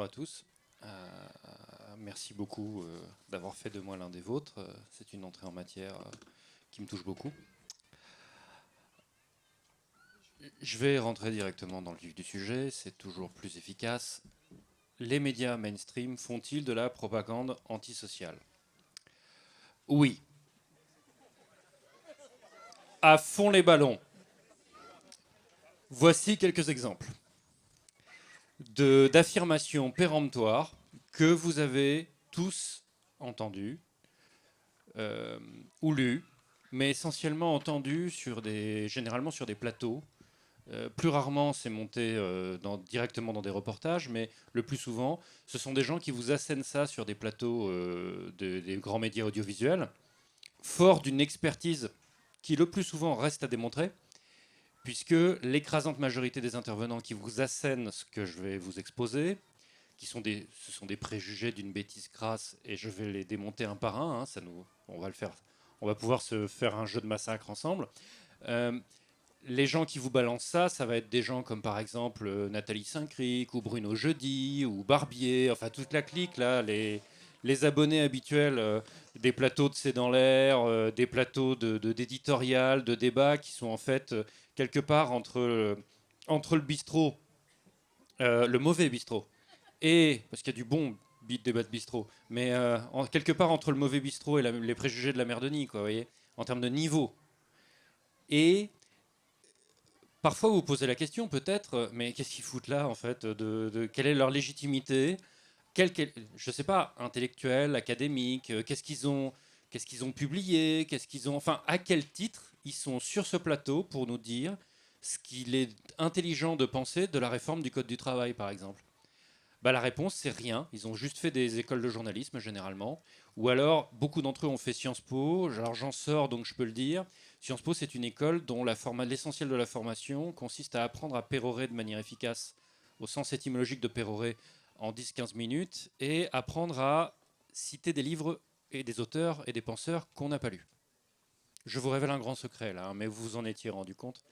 à tous. Merci beaucoup d'avoir fait de moi l'un des vôtres. C'est une entrée en matière qui me touche beaucoup. Je vais rentrer directement dans le vif du sujet, c'est toujours plus efficace. Les médias mainstream font-ils de la propagande antisociale? Oui. À fond les ballons. Voici quelques exemples d'affirmations péremptoires que vous avez tous entendues ou lues, mais essentiellement entendues généralement sur des plateaux. Plus rarement, c'est monté directement dans des reportages, mais le plus souvent, ce sont des gens qui vous assènent ça sur des plateaux des grands médias audiovisuels, fort d'une expertise qui le plus souvent reste à démontrer, puisque l'écrasante majorité des intervenants qui vous assènent ce que je vais vous exposer, ce sont des préjugés d'une bêtise crasse, et je vais les démonter un par un. On va le faire. On va pouvoir se faire un jeu de massacre ensemble. Euh, les gens qui vous balancent ça, ça va être des gens comme par exemple Nathalie Saint-Cric ou Bruno Jeudi ou Barbier, enfin toute la clique là, les abonnés habituels des plateaux de C'est dans l'air, des plateaux d'éditorial, de débat qui sont en fait quelque part entre le bistrot, le mauvais bistrot, et parce qu'il y a du bon débat de bistrot, mais quelque part entre le mauvais bistrot et les préjugés de la mère Denis, quoi, vous voyez, en termes de niveau. Et parfois, vous posez la question, peut-être, mais qu'est-ce qu'ils foutent là, en fait quelle est leur légitimité? Je ne sais pas, intellectuelle, académique, qu'est-ce qu'ils ont publié, enfin, à quel titre ils sont sur ce plateau pour nous dire ce qu'il est intelligent de penser de la réforme du Code du travail, par exemple? Bah, la réponse, c'est rien. Ils ont juste fait des écoles de journalisme, généralement. Ou alors, beaucoup d'entre eux ont fait Sciences Po. Alors, j'en sors, donc je peux le dire. Sciences Po, c'est une école dont l'essentiel de la formation consiste à apprendre à pérorer de manière efficace, au sens étymologique de pérorer, en 10-15 minutes, et apprendre à citer des livres et des auteurs et des penseurs qu'on n'a pas lus. Je vous révèle un grand secret, là, hein, mais vous vous en étiez rendu compte.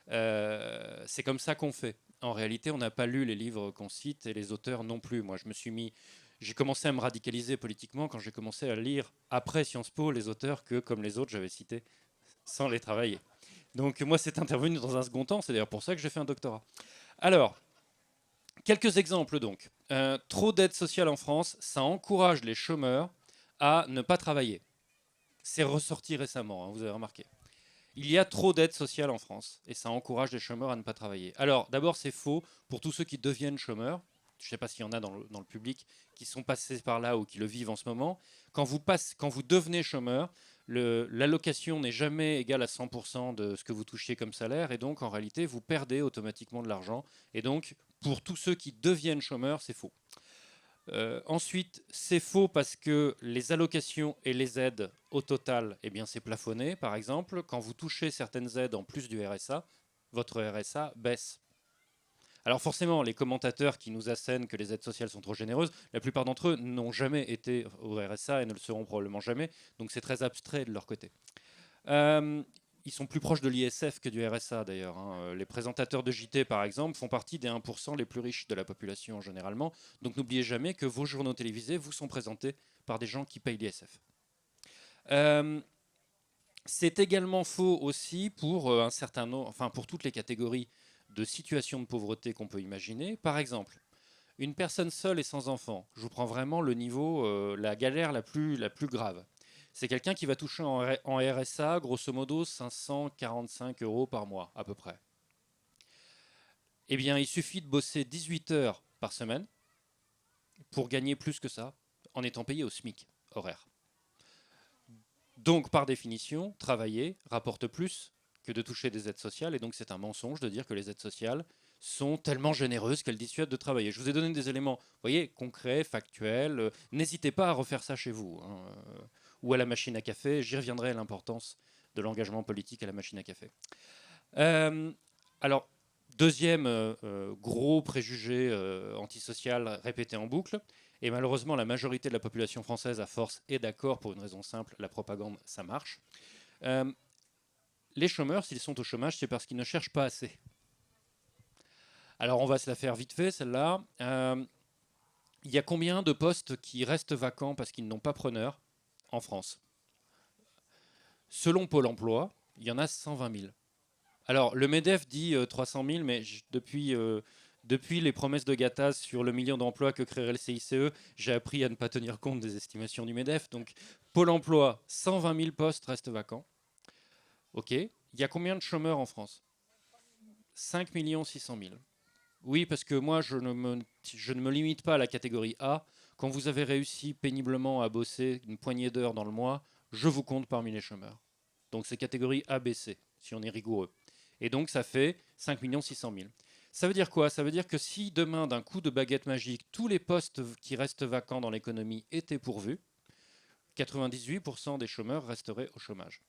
C'est comme ça qu'on fait. En réalité, on n'a pas lu les livres qu'on cite et les auteurs non plus. Moi, j'ai commencé à me radicaliser politiquement quand j'ai commencé à lire après Sciences Po les auteurs que, comme les autres, j'avais cités sans les travailler. Donc moi, c'est intervenu dans un second temps. C'est d'ailleurs pour ça que j'ai fait un doctorat. Alors, quelques exemples donc. Trop d'aide sociale en France, ça encourage les chômeurs à ne pas travailler. C'est ressorti récemment, hein, vous avez remarqué. Il y a trop d'aide sociale en France et ça encourage les chômeurs à ne pas travailler. Alors, d'abord, c'est faux pour tous ceux qui deviennent chômeurs. Je ne sais pas s'il y en a dans le public qui sont passés par là ou qui le vivent en ce moment. Quand vous devenez chômeur, l'allocation n'est jamais égale à 100% de ce que vous touchiez comme salaire et donc, en réalité, vous perdez automatiquement de l'argent. Et donc, pour tous ceux qui deviennent chômeurs, c'est faux. Ensuite, c'est faux parce que les allocations et les aides au total, eh bien, c'est plafonné. Par exemple, quand vous touchez certaines aides en plus du RSA, votre RSA baisse. Alors forcément, les commentateurs qui nous assènent que les aides sociales sont trop généreuses, la plupart d'entre eux n'ont jamais été au RSA et ne le seront probablement jamais, donc c'est très abstrait de leur côté. Euh, Ils sont plus proches de l'ISF que du RSA d'ailleurs, hein. Les présentateurs de JT par exemple font partie des 1% les plus riches de la population généralement. Donc n'oubliez jamais que vos journaux télévisés vous sont présentés par des gens qui payent l'ISF. Euh, c'est également faux aussi pour un certain nombre, enfin pour toutes les catégories de situations de pauvreté qu'on peut imaginer. Par exemple, une personne seule et sans enfant, je vous prends vraiment le niveau, la galère la plus grave. C'est quelqu'un qui va toucher en RSA, grosso modo, 545 euros par mois, à peu près. Eh bien, il suffit de bosser 18 heures par semaine pour gagner plus que ça, en étant payé au SMIC horaire. Donc, par définition, travailler rapporte plus que de toucher des aides sociales, et donc c'est un mensonge de dire que les aides sociales sont tellement généreuses qu'elles dissuadent de travailler. Je vous ai donné des éléments, vous voyez, concrets, factuels. N'hésitez pas à refaire ça chez vous, hein, ou à la machine à café. J'y reviendrai à l'importance de l'engagement politique à la machine à café. Euh, alors, deuxième gros préjugé antisocial répété en boucle, et malheureusement la majorité de la population française à force est d'accord pour une raison simple, la propagande ça marche. Euh, les chômeurs, s'ils sont au chômage, c'est parce qu'ils ne cherchent pas assez. Alors on va se la faire vite fait celle-là. il y a combien de postes qui restent vacants parce qu'ils n'ont pas preneur en France? Selon Pôle emploi, il y en a 120 000. Alors, le MEDEF dit 300 000, mais depuis les promesses de Gattaz sur le million d'emplois que créerait le CICE, j'ai appris à ne pas tenir compte des estimations du MEDEF. Donc, Pôle emploi, 120 000 postes restent vacants. OK. Il y a combien de chômeurs en France? 5 600 000. Oui, parce que moi, je ne me limite pas à la catégorie A. Quand vous avez réussi péniblement à bosser une poignée d'heures dans le mois, je vous compte parmi les chômeurs. Donc c'est catégorie A, B, C, si on est rigoureux. Et donc ça fait 5 600 000. Ça veut dire quoi? Ça veut dire que si demain, d'un coup de baguette magique, tous les postes qui restent vacants dans l'économie étaient pourvus, 98% des chômeurs resteraient au chômage.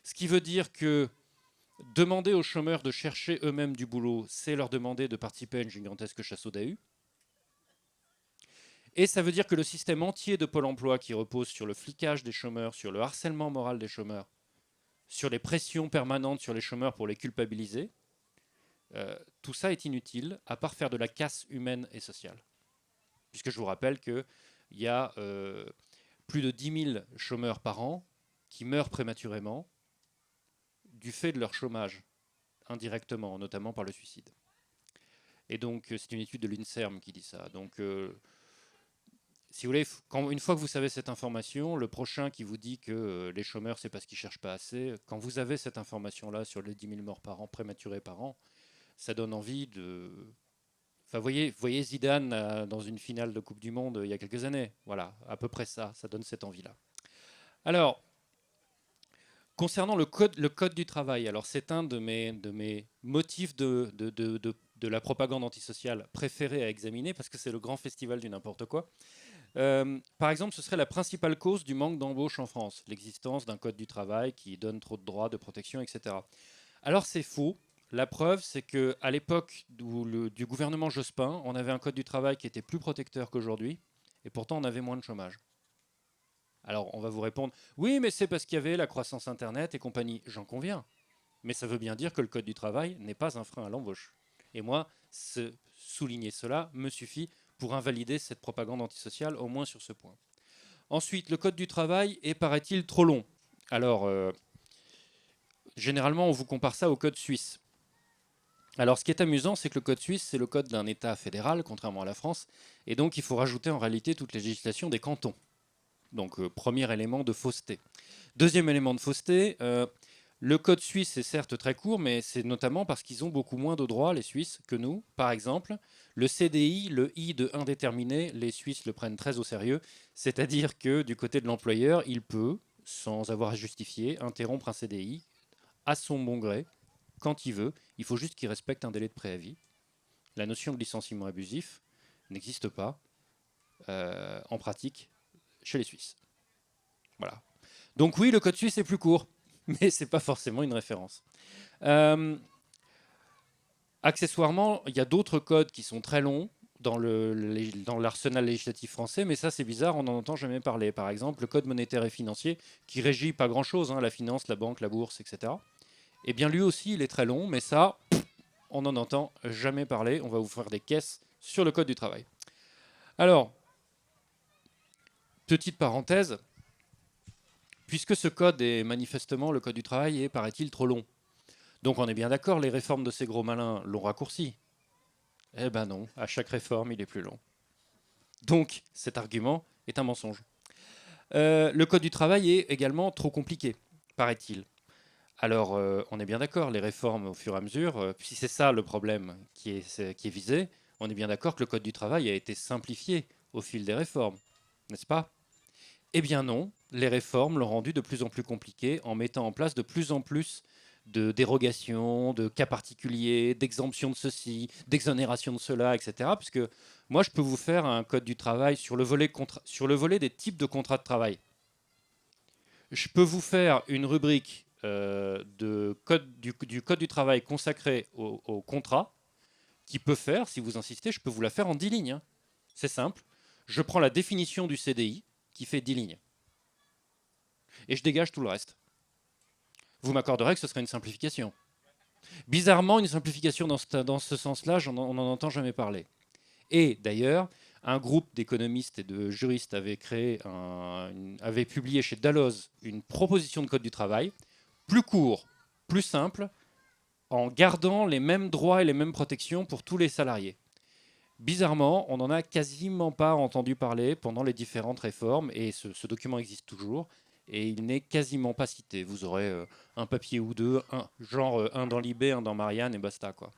Ce qui veut dire que demander aux chômeurs de chercher eux-mêmes du boulot, c'est leur demander de participer à une gigantesque chasse aux Dahu. Et ça veut dire que le système entier de Pôle emploi qui repose sur le flicage des chômeurs, sur le harcèlement moral des chômeurs, sur les pressions permanentes sur les chômeurs pour les culpabiliser, tout ça est inutile, à part faire de la casse humaine et sociale. Puisque je vous rappelle qu'il y a plus de 10 000 chômeurs par an qui meurent prématurément du fait de leur chômage, indirectement, notamment par le suicide. Et donc, c'est une étude de l'INSERM qui dit ça. Donc, si vous voulez, une fois que vous savez cette information, le prochain qui vous dit que les chômeurs, c'est parce qu'ils ne cherchent pas assez, quand vous avez cette information-là sur les 10 000 morts par an, prématurés par an, ça donne envie de... Enfin, vous voyez Zidane dans une finale de Coupe du Monde il y a quelques années. Voilà, à peu près ça donne cette envie-là. Alors, concernant le code du travail, alors c'est un de mes motifs de la propagande antisociale préférée à examiner parce que c'est le grand festival du n'importe quoi. Par exemple, ce serait la principale cause du manque d'embauche en France, l'existence d'un code du travail qui donne trop de droits, de protection, etc. Alors c'est faux. La preuve, c'est qu'à l'époque du gouvernement Jospin, on avait un code du travail qui était plus protecteur qu'aujourd'hui, et pourtant on avait moins de chômage. Alors on va vous répondre, oui, mais c'est parce qu'il y avait la croissance Internet et compagnie. J'en conviens. Mais ça veut bien dire que le code du travail n'est pas un frein à l'embauche. Et moi, souligner cela me suffit pour invalider cette propagande antisociale, au moins sur ce point. Ensuite, le code du travail est, paraît-il, trop long. Alors, généralement, on vous compare ça au code suisse. Alors, ce qui est amusant, c'est que le code suisse, c'est le code d'un État fédéral, contrairement à la France, et donc il faut rajouter en réalité toutes les législations des cantons. Donc, premier élément de fausseté. Deuxième élément de fausseté, le code suisse est certes très court, mais c'est notamment parce qu'ils ont beaucoup moins de droits, les Suisses, que nous. Par exemple, le CDI, le I de indéterminé, les Suisses le prennent très au sérieux, c'est-à-dire que du côté de l'employeur, il peut, sans avoir à justifier, interrompre un CDI à son bon gré, quand il veut. Il faut juste qu'il respecte un délai de préavis. La notion de licenciement abusif n'existe pas en pratique chez les Suisses. Voilà. Donc oui, le code suisse est plus court, mais ce n'est pas forcément une référence. Accessoirement, il y a d'autres codes qui sont très longs dans l'arsenal législatif français, mais ça c'est bizarre, on n'en entend jamais parler. Par exemple, le code monétaire et financier, qui régit pas grand-chose, la finance, la banque, la bourse, etc. Eh bien lui aussi, il est très long, mais ça, on n'en entend jamais parler. On va vous faire des caisses sur le code du travail. Alors, petite parenthèse, puisque ce code est manifestement, le code du travail est, paraît-il, trop long. Donc on est bien d'accord, les réformes de ces gros malins l'ont raccourci. Eh ben non, à chaque réforme, il est plus long. Donc cet argument est un mensonge. Le code du travail est également trop compliqué, paraît-il. Alors on est bien d'accord, les réformes au fur et à mesure, si c'est ça le problème qui est visé, on est bien d'accord que le code du travail a été simplifié au fil des réformes, n'est-ce pas? Eh bien non, les réformes l'ont rendu de plus en plus compliqué en mettant en place de plus en plus de dérogations, de cas particuliers, d'exemptions de ceci, d'exonération de cela, etc. Puisque moi, je peux vous faire un code du travail sur le volet des types de contrats de travail. Je peux vous faire une rubrique du code du travail consacré au contrat qui peut faire, si vous insistez, je peux vous la faire en 10 lignes. Hein. C'est simple. Je prends la définition du CDI qui fait 10 lignes. Et je dégage tout le reste. Vous m'accorderez que ce serait une simplification. Bizarrement, une simplification dans ce sens-là, on n'en entend jamais parler. Et d'ailleurs, un groupe d'économistes et de juristes avait publié chez Dalloz une proposition de code du travail plus court, plus simple, en gardant les mêmes droits et les mêmes protections pour tous les salariés. Bizarrement, on n'en a quasiment pas entendu parler pendant les différentes réformes, et ce document existe toujours, et il n'est quasiment pas cité. Vous aurez un papier ou deux, un dans Libé, un dans Marianne, et basta, quoi.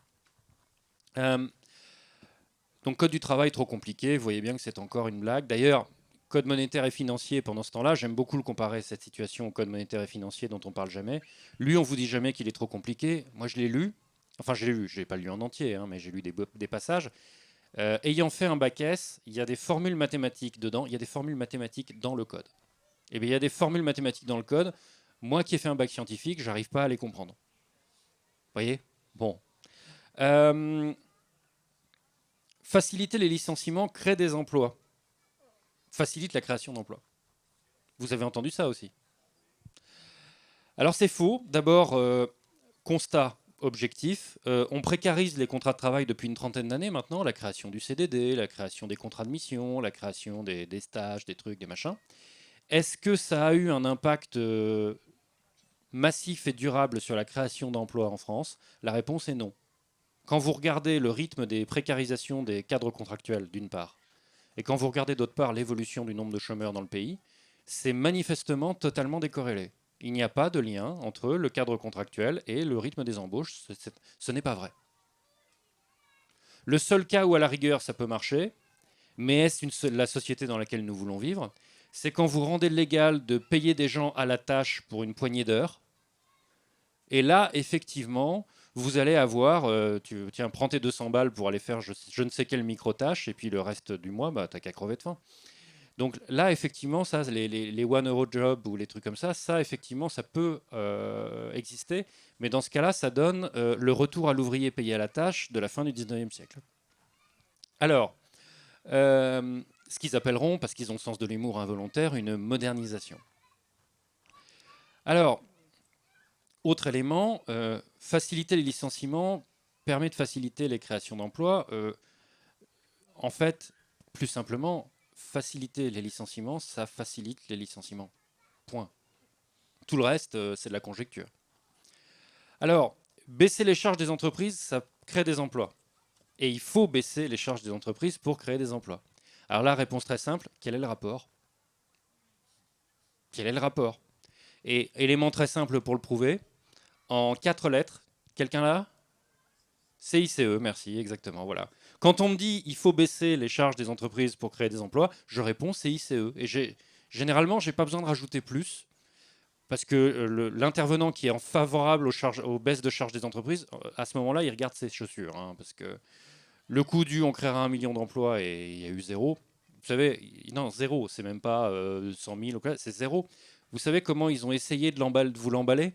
Donc code du travail trop compliqué, vous voyez bien que c'est encore une blague. D'ailleurs, code monétaire et financier, pendant ce temps-là, j'aime beaucoup le comparer, cette situation, au code monétaire et financier dont on parle jamais. Lui, on vous dit jamais qu'il est trop compliqué. Moi, je l'ai lu. Enfin, je l'ai lu, je ne l'ai pas lu en entier, hein, mais j'ai lu des passages. Ayant fait un bac S, il y a des formules mathématiques dedans, il y a des formules mathématiques dans le code. Et bien, il y a des formules mathématiques dans le code. Moi qui ai fait un bac scientifique, j'arrive pas à les comprendre. Vous voyez? Bon. Faciliter les licenciements crée des emplois. Facilite la création d'emplois. Vous avez entendu ça aussi? Alors c'est faux. D'abord, constat objectif. On précarise les contrats de travail depuis une trentaine d'années maintenant. La création du CDD, la création des contrats de mission, la création des stages, des trucs, des machins. Est-ce que ça a eu un impact massif et durable sur la création d'emplois en France? La réponse est non. Quand vous regardez le rythme des précarisations des cadres contractuels, d'une part, et quand vous regardez d'autre part l'évolution du nombre de chômeurs dans le pays, c'est manifestement totalement décorrélé. Il n'y a pas de lien entre le cadre contractuel et le rythme des embauches. Ce n'est pas vrai. Le seul cas où à la rigueur ça peut marcher, mais est-ce la société dans laquelle nous voulons vivre? C'est quand vous rendez légal de payer des gens à la tâche pour une poignée d'heures. Et là, effectivement, vous allez avoir, tiens, prends tes 200 balles pour aller faire je ne sais quelle micro-tâche, et puis le reste du mois, bah, t'as qu'à crever de faim. Donc là, effectivement, ça, les 1 euro job ou les trucs comme ça, effectivement, ça peut exister. Mais dans ce cas-là, ça donne le retour à l'ouvrier payé à la tâche de la fin du 19e siècle. Alors, ce qu'ils appelleront, parce qu'ils ont le sens de l'humour involontaire, une modernisation. Alors, autre élément, faciliter les licenciements permet de faciliter les créations d'emplois. En fait, plus simplement, faciliter les licenciements, ça facilite les licenciements. Point. Tout le reste, c'est de la conjecture. Alors, baisser les charges des entreprises, ça crée des emplois. Et il faut baisser les charges des entreprises pour créer des emplois. Alors là, réponse très simple, quel est le rapport? Quel est le rapport? Et élément très simple pour le prouver, en 4 lettres, quelqu'un là? CICE, merci, exactement, voilà. Quand on me dit il faut baisser les charges des entreprises pour créer des emplois, je réponds CICE. Et généralement, je n'ai pas besoin de rajouter plus, parce que l'intervenant qui est favorable aux baisses de charges des entreprises, à ce moment-là, il regarde ses chaussures. Hein, parce que le coût du on créera 1 million d'emplois et il y a eu zéro. Vous savez, non, zéro, c'est même pas 100 000, c'est zéro. Vous savez comment ils ont essayé de vous l'emballer?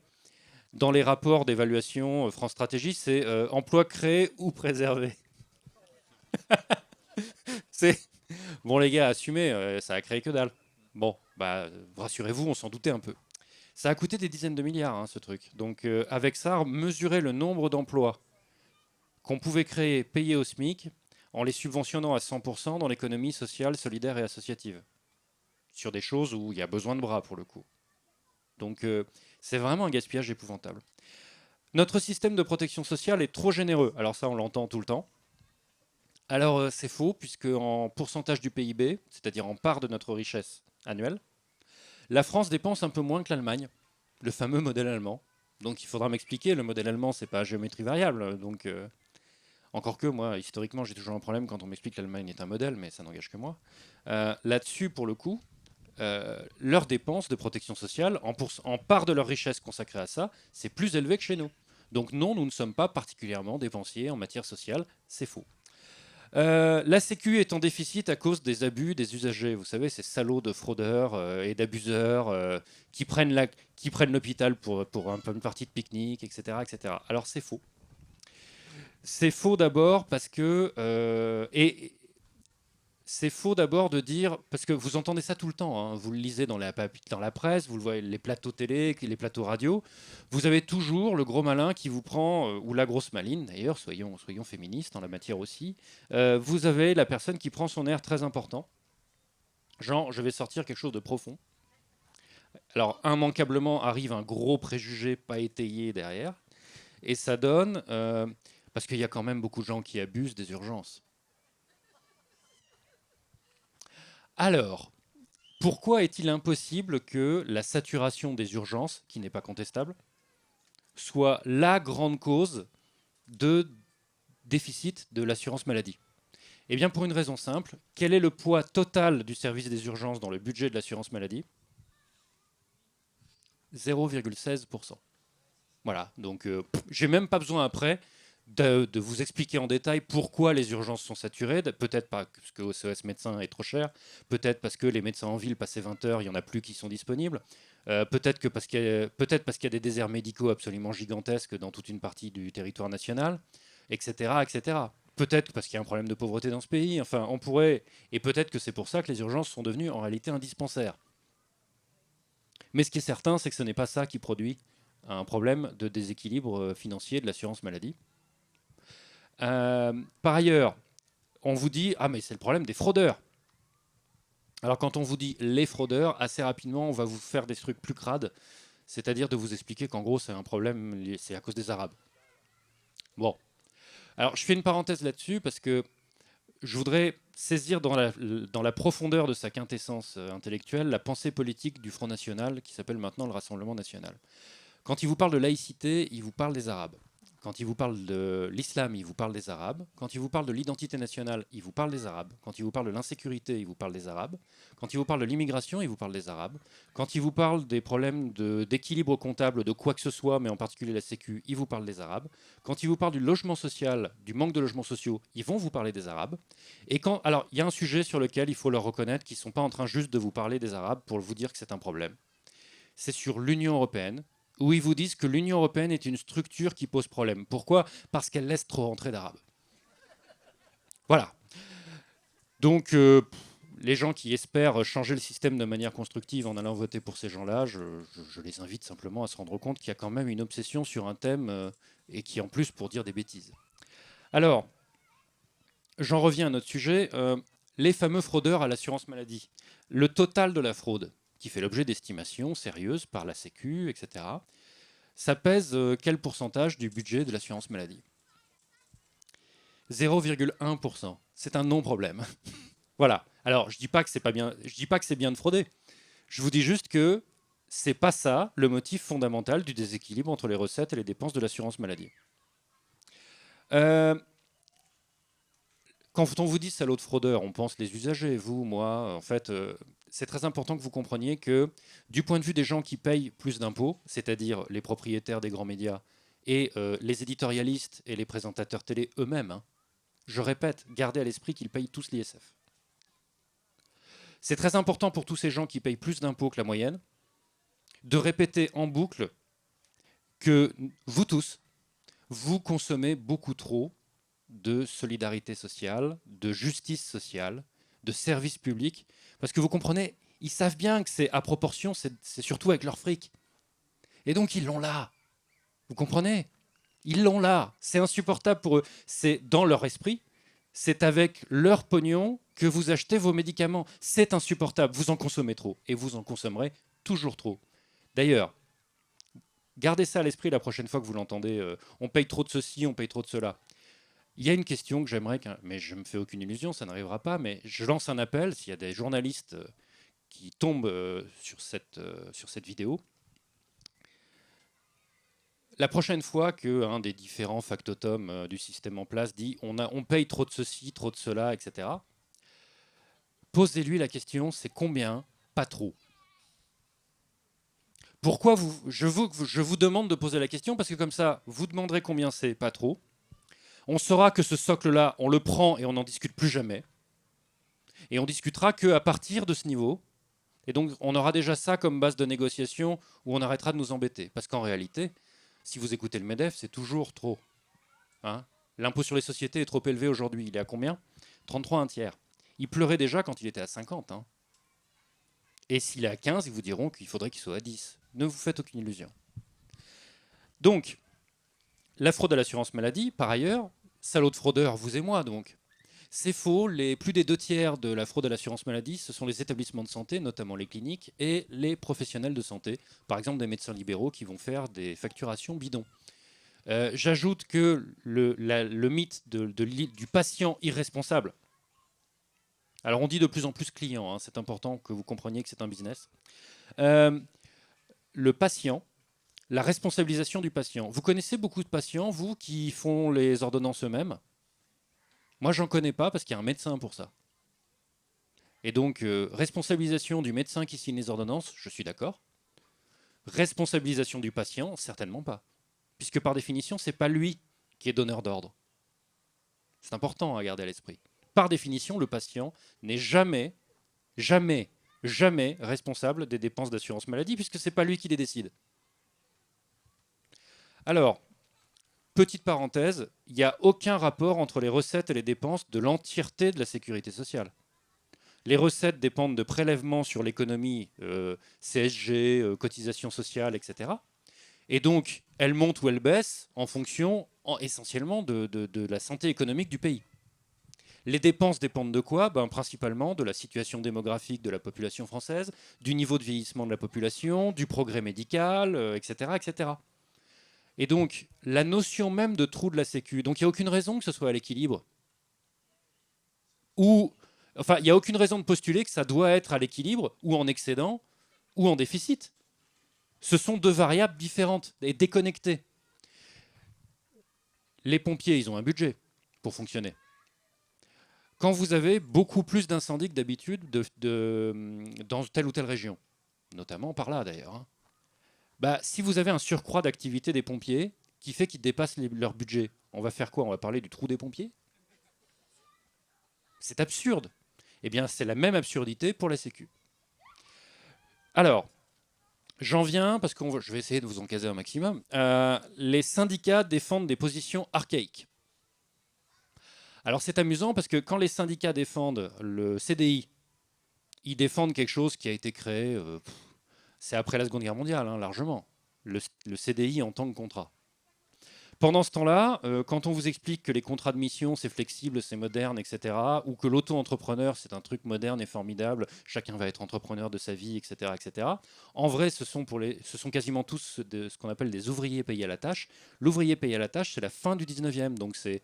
Dans les rapports d'évaluation France Stratégie, c'est emploi créé ou préservé. C'est bon les gars, assumez, ça a créé que dalle. Bon, bah rassurez-vous, on s'en doutait un peu. Ça a coûté des dizaines de milliards, hein, ce truc. Donc avec ça, mesurer le nombre d'emplois qu'on pouvait créer payés au SMIC en les subventionnant à 100% dans l'économie sociale, solidaire et associative. Sur des choses où il y a besoin de bras pour le coup. Donc c'est vraiment un gaspillage épouvantable. Notre système de protection sociale est trop généreux. Alors ça, on l'entend tout le temps. Alors c'est faux, puisque en pourcentage du PIB, c'est-à-dire en part de notre richesse annuelle, la France dépense un peu moins que l'Allemagne, le fameux modèle allemand. Donc il faudra m'expliquer, le modèle allemand, c'est pas à géométrie variable. Donc, encore que moi, historiquement, j'ai toujours un problème quand on m'explique que l'Allemagne est un modèle, mais ça n'engage que moi. Là-dessus, pour le coup, leurs dépenses de protection sociale, en part de leur richesse consacrée à ça, c'est plus élevé que chez nous. Donc non, nous ne sommes pas particulièrement dépensiers en matière sociale, c'est faux. La Sécu est en déficit à cause des abus des usagers. Vous savez, ces salauds de fraudeurs et d'abuseurs qui prennent l'hôpital pour une partie de pique-nique, etc., etc. Alors c'est faux. C'est faux d'abord parce que c'est faux d'abord de dire, parce que vous entendez ça tout le temps, hein, vous le lisez dans la presse, vous le voyez les plateaux télé, les plateaux radio, vous avez toujours le gros malin qui vous prend, ou la grosse maline d'ailleurs, soyons féministes en la matière aussi, vous avez la personne qui prend son air très important, genre je vais sortir quelque chose de profond. Alors immanquablement arrive un gros préjugé pas étayé derrière, et ça donne, parce qu'il y a quand même beaucoup de gens qui abusent des urgences. Alors, pourquoi est-il impossible que la saturation des urgences, qui n'est pas contestable, soit la grande cause de déficit de l'assurance maladie? Eh bien, pour une raison simple, quel est le poids total du service des urgences dans le budget de l'assurance maladie? 0,16%. Voilà, donc j'ai même pas besoin après de vous expliquer en détail pourquoi les urgences sont saturées. Peut-être parce que OCS médecin est trop cher, peut-être parce que les médecins en ville, passé 20 heures, il n'y en a plus qui sont disponibles, peut-être parce qu'il y a des déserts médicaux absolument gigantesques dans toute une partie du territoire national, etc. etc. Peut-être parce qu'il y a un problème de pauvreté dans ce pays, enfin on pourrait, et peut-être que c'est pour ça que les urgences sont devenues en réalité indispensaires. Mais ce qui est certain, c'est que ce n'est pas ça qui produit un problème de déséquilibre financier de l'assurance maladie. Par ailleurs, on vous dit ah mais c'est le problème des fraudeurs. Alors quand on vous dit les fraudeurs, assez rapidement on va vous faire des trucs plus crades, c'est-à-dire de vous expliquer qu'en gros c'est un problème, c'est à cause des Arabes. Bon, alors je fais une parenthèse là-dessus parce que je voudrais saisir dans la profondeur de sa quintessence intellectuelle la pensée politique du Front National qui s'appelle maintenant le Rassemblement National. Quand il vous parle de laïcité, il vous parle des Arabes. Quand il vous parle de l'islam, il vous parle des Arabes. Quand il vous parle de l'identité nationale, il vous parle des Arabes. Quand il vous parle de l'insécurité, il vous parle des Arabes. Quand il vous parle de l'immigration, il vous parle des Arabes. Quand il vous parle des problèmes d'équilibre comptable, de quoi que ce soit, mais en particulier la Sécu, il vous parle des Arabes. Quand il vous parle du logement social, du manque de logements sociaux, ils vont vous parler des Arabes. Alors, il y a un sujet sur lequel il faut leur reconnaître qu'ils ne sont pas en train juste de vous parler des Arabes pour vous dire que c'est un problème. C'est sur l'Union européenne, où ils vous disent que l'Union européenne est une structure qui pose problème. Pourquoi? Parce qu'elle laisse trop rentrer d'Arabes. Voilà. Donc, les gens qui espèrent changer le système de manière constructive en allant voter pour ces gens-là, je les invite simplement à se rendre compte qu'il y a quand même une obsession sur un thème et qui en plus pour dire des bêtises. Alors, j'en reviens à notre sujet. Les fameux fraudeurs à l'assurance maladie. Le total de la fraude, qui fait l'objet d'estimations sérieuses par la Sécu, etc., ça pèse quel pourcentage du budget de l'assurance maladie? 0,1%. C'est un non-problème. Voilà. Alors, je dis pas que c'est pas bien. Je dis pas que c'est bien de frauder. Je vous dis juste que c'est pas ça le motif fondamental du déséquilibre entre les recettes et les dépenses de l'assurance maladie. Euh, Quand on vous dit salaud de fraudeur, on pense les usagers, vous, moi. En fait, c'est très important que vous compreniez que du point de vue des gens qui payent plus d'impôts, c'est-à-dire les propriétaires des grands médias et les éditorialistes et les présentateurs télé eux-mêmes, hein, je répète, gardez à l'esprit qu'ils payent tous l'ISF. C'est très important pour tous ces gens qui payent plus d'impôts que la moyenne de répéter en boucle que vous tous, vous consommez beaucoup trop de solidarité sociale, de justice sociale, de services publics, parce que vous comprenez, ils savent bien que c'est à proportion, c'est surtout avec leur fric. Et donc ils l'ont là. Vous comprenez? Ils l'ont là. C'est insupportable pour eux. C'est dans leur esprit. C'est avec leur pognon que vous achetez vos médicaments. C'est insupportable. Vous en consommez trop. Et vous en consommerez toujours trop. D'ailleurs, gardez ça à l'esprit la prochaine fois que vous l'entendez. On paye trop de ceci, on paye trop de cela. Il y a une question que j'aimerais, mais je ne me fais aucune illusion, ça n'arrivera pas, mais je lance un appel s'il y a des journalistes qui tombent sur cette vidéo. La prochaine fois qu'un des différents factotums du système en place dit on paye trop de ceci, trop de cela, etc., posez-lui la question, c'est combien, pas trop. Pourquoi je vous demande de poser la question, parce que comme ça, vous demanderez combien c'est, pas trop. On saura que ce socle-là, on le prend et on n'en discute plus jamais. Et on discutera qu'à partir de ce niveau. Et donc, on aura déjà ça comme base de négociation où on arrêtera de nous embêter. Parce qu'en réalité, si vous écoutez le MEDEF, c'est toujours trop. Hein. L'impôt sur les sociétés est trop élevé aujourd'hui. Il est à combien? 33 un tiers. Il pleurait déjà quand il était à 50. Hein. Et s'il est à 15, ils vous diront qu'il faudrait qu'il soit à 10. Ne vous faites aucune illusion. Donc, la fraude à l'assurance maladie, par ailleurs, salaud de fraudeur, vous et moi donc. C'est faux, plus des 2 tiers de la fraude à l'assurance maladie, ce sont les établissements de santé, notamment les cliniques, et les professionnels de santé, par exemple des médecins libéraux qui vont faire des facturations bidons. J'ajoute que le mythe du patient irresponsable, alors on dit de plus en plus client, hein, c'est important que vous compreniez que c'est un business, le patient, la responsabilisation du patient. Vous connaissez beaucoup de patients, vous, qui font les ordonnances eux-mêmes? Moi, j'en connais pas parce qu'il y a un médecin pour ça. Et donc, responsabilisation du médecin qui signe les ordonnances, je suis d'accord. Responsabilisation du patient, certainement pas. Puisque par définition, c'est pas lui qui est donneur d'ordre. C'est important à garder à l'esprit. Par définition, le patient n'est jamais, jamais, jamais responsable des dépenses d'assurance maladie, puisque c'est pas lui qui les décide. Alors, petite parenthèse, il n'y a aucun rapport entre les recettes et les dépenses de l'entièreté de la sécurité sociale. Les recettes dépendent de prélèvements sur l'économie, CSG, cotisations sociales, etc. Et donc, elles montent ou elles baissent en fonction essentiellement de la santé économique du pays. Les dépenses dépendent de quoi? Principalement de la situation démographique de la population française, du niveau de vieillissement de la population, du progrès médical, etc., etc. Et donc, la notion même de trou de la Sécu, donc il n'y a aucune raison que ce soit à l'équilibre. Enfin, il n'y a aucune raison de postuler que ça doit être à l'équilibre, ou en excédent, ou en déficit. Ce sont deux variables différentes et déconnectées. Les pompiers, ils ont un budget pour fonctionner. Quand vous avez beaucoup plus d'incendies que d'habitude dans telle ou telle région, notamment par là d'ailleurs, hein, si vous avez un surcroît d'activité des pompiers qui fait qu'ils dépassent leur budget, on va faire quoi? On va parler du trou des pompiers? C'est absurde. Eh bien, c'est la même absurdité pour la Sécu. Alors, j'en viens, parce que je vais essayer de vous en caser un maximum. Les syndicats défendent des positions archaïques. Alors c'est amusant parce que quand les syndicats défendent le CDI, ils défendent quelque chose qui a été créé, c'est après la Seconde Guerre mondiale, hein, largement. Le CDI en tant que contrat. Pendant ce temps-là, quand on vous explique que les contrats de mission, c'est flexible, c'est moderne, etc., ou que l'auto-entrepreneur, c'est un truc moderne et formidable, chacun va être entrepreneur de sa vie, etc., etc., en vrai, ce sont quasiment tous ce qu'on appelle des ouvriers payés à la tâche. L'ouvrier payé à la tâche, c'est la fin du 19e, donc c'est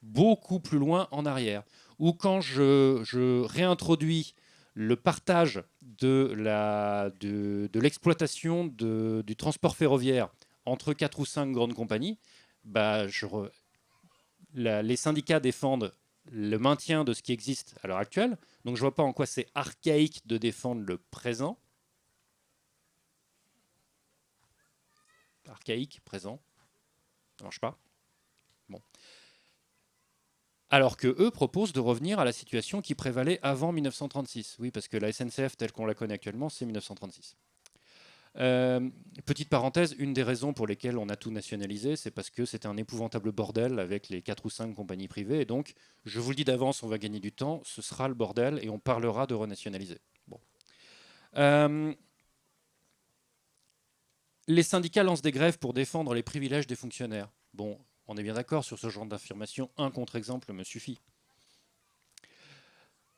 beaucoup plus loin en arrière. Ou quand je réintroduis le partage de l'exploitation du transport ferroviaire entre 4 ou 5 grandes compagnies, les syndicats défendent le maintien de ce qui existe à l'heure actuelle. Donc je ne vois pas en quoi c'est archaïque de défendre le présent. Archaïque, présent. Ça ne marche pas. Bon. Alors que eux proposent de revenir à la situation qui prévalait avant 1936. Oui, parce que la SNCF telle qu'on la connaît actuellement, c'est 1936. Petite parenthèse, une des raisons pour lesquelles on a tout nationalisé, c'est parce que c'était un épouvantable bordel avec les 4 ou 5 compagnies privées. Et donc, je vous le dis d'avance, on va gagner du temps, ce sera le bordel et on parlera de renationaliser. Bon. Les syndicats lancent des grèves pour défendre les privilèges des fonctionnaires. Bon, on est bien d'accord sur ce genre d'affirmation, un contre-exemple me suffit.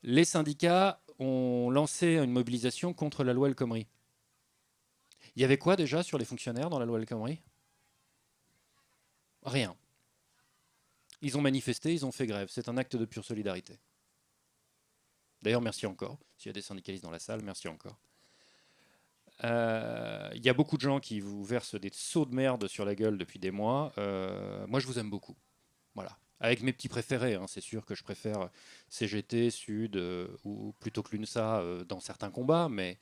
Les syndicats ont lancé une mobilisation contre la loi El Khomri. Il y avait quoi déjà sur les fonctionnaires dans la loi El Khomri? Rien. Ils ont manifesté, ils ont fait grève. C'est un acte de pure solidarité. D'ailleurs, merci encore. S'il y a des syndicalistes dans la salle, merci encore. Il y a beaucoup de gens qui vous versent des seaux de merde sur la gueule depuis des mois. Moi, je vous aime beaucoup. Voilà. Avec mes petits préférés, hein. C'est sûr que je préfère CGT, Sud, ou plutôt que l'UNSA dans certains combats, mais